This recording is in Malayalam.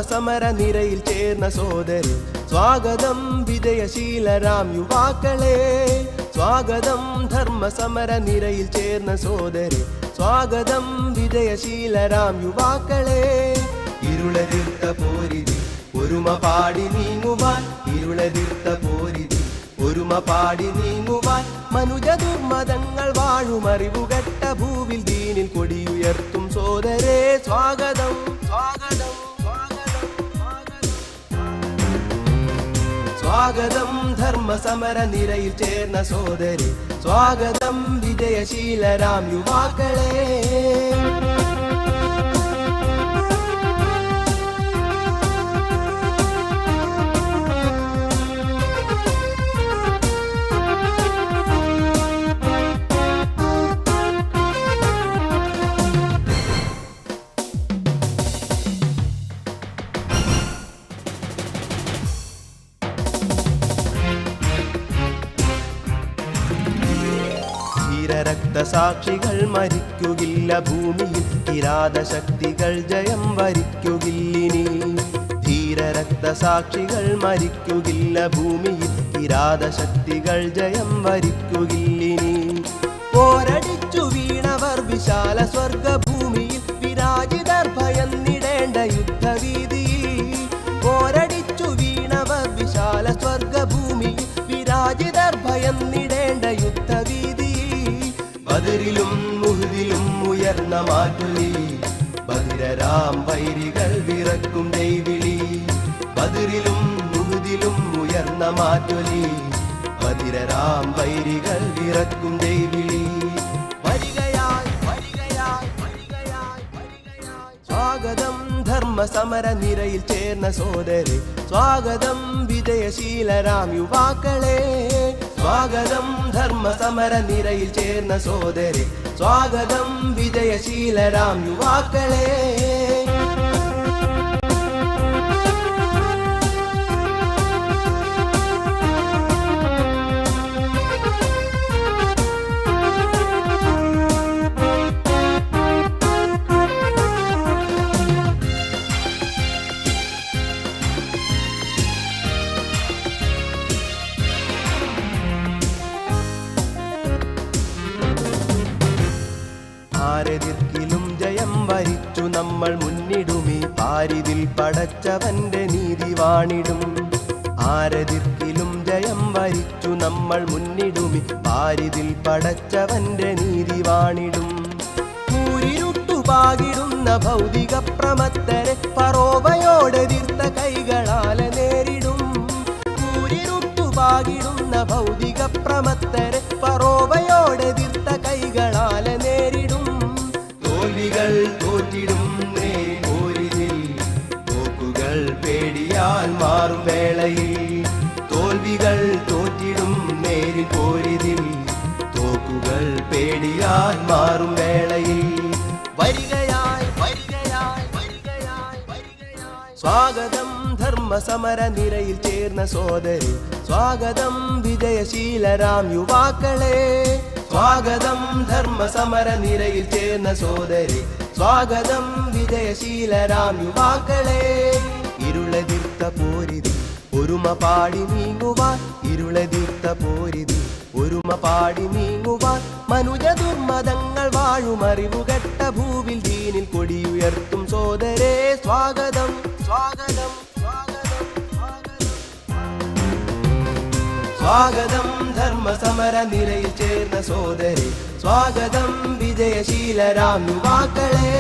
ധർമ്മസമര നിരയിൽ ചേർന്ന സോദരി സ്വാഗതം വിജയശീലരാം യുവാക്കളെ സ്വാഗതം ധർമ്മസമര നിരയിൽ ചേർന്ന സോദരി സ്വാഗതം വിജയശീലരാം യുവാക്കളെ ഇരുളതിർത്ത പോരിതി ഒരുമ പാടി നീങ്ങുവാൻ ഇരുളതിർത്ത പോരിതി ഒരുമ പാടി നീങ്ങുവാൻ മനുജ ദുർമതങ്ങൾ വാഴുമറിവുകെട്ട ഭൂവിൽ ദീനിൽ കൊടിയുയർത്തും സോദരേ സ്വാഗതം സ്വാഗതം സ്വാഗതം ധർമ്മസമര നിരയിൽ ചേർന്ന സോദരി സ്വാഗതം വിജയശീലരാം യുവാക്കളെ രക്തസാക്ഷികൾ മരിക്കുകില്ല ഭൂമിയിൽ കിരാതശക്തികൾ ജയം വരിക്കുകില്ലിനി ധീര രക്തസാക്ഷികൾ മരിക്കുകില്ല ഭൂമിയിൽ കിരാതശക്തികൾ ജയം വരിക്കുകില്ലിനി പോരടിച്ചു വീണവർ വിശാല സ്വർഗഭൂമിയിൽ വിരാജിതർ ഭയന്നിടേണ്ട യുദ്ധവീതിയിൽ പോരടിച്ചു വീണവർ വിശാല സ്വർഗഭൂമിയിൽ വിരാജിതർ ഭയന്നിടേണ്ട യുദ്ധവീതി ബദറിലും മുഹദിലും ഉയർന്ന മാറ്റൊലി ബദിരരാം വൈരികൾ വിറക്കും ദൈവിളി ബദറിലും മുഹദിലും ഉയർന്ന മാറ്റൊലി ബദിരരാം വൈരികൾ വിറക്കും ദൈവിളി വരികയായി വരികയായി വരികയായി വരികയായി സ്വാഗതം ധർമ്മസമര നിരയിൽ ചേർന്ന സോദരി സ്വാഗതം വിജയശീലരാം യുവാക്കളെ സ്വാഗതം ധർമ്മസമര നിരയിൽ ചേർന്ന സോദരി സ്വാഗതം വിജയശീലരാം യുവാക്കളെ ആരെതിർക്കിലും ജയം വരിച്ചു നമ്മൾ മുന്നിടുമീ പാരിതിൽ പടച്ചവന്റെ നീതി വാണിടും ആരെതിർക്കിലും ജയം വരിച്ചു നമ്മൾ മുന്നിടുമീ പാരിതിൽ പടച്ചവന്റെ നീതി വാണിടും കൂരിരുട്ടുപാകിടുന്ന ഭൗതിക പ്രമത്തരെ ഫറോവയോടെതിർത്ത കൈകളാലെ നേരിടും കൂരിരുട്ടുപാകിടുന്ന ഭൗതിക പ്രമത്തരെ ഫറോവയോടെതിർത്ത കൈകളാലെ നേരിടും തോൽവികൾ തോറ്റിടും പോരിതിൽ തോക്കുകൾ പേടിയാൽ മാറും വേളയിൽ തോൽവികൾ തോറ്റിടും നേരിൽ പോരിതിൽ തോക്കുകൾ പേടിയാൽ മാറും വേളയിൽ വരികയായി വരികയായി വരികയായി വരികയായി സ്വാഗതം ധർമ്മസമര നിരയിൽ ചേർന്ന സോദരി സ്വാഗതം വിജയശീലരാം യുവാക്കളെ സ്വാഗതം ധർമ്മസമര നിരയിൽ ചേർന്ന സോദരി സ്വാഗതം വിജയശീലരാം യുവാക്കളെ ഇരുളതിർത്ത പോരിതി ഒരുമ പാടി നീങ്ങുവാൻ ഇരുളതിർത്ത പോരിതി ഒരുമ പാടി നീങ്ങുവാൻ മനുജ ദുർമതങ്ങൾ വാഴുമറിവുകെട്ട ഭൂവിൽ ദീനിൽ കൊടിയുയർത്തും സോദരേ സ്വാഗതം സ്വാഗതം സ്വാഗതം ധർമ്മസമര നിരയിൽ ചേർന്ന സോദരി സ്വാഗതം വിജയശീലരാം യുവാക്കളെ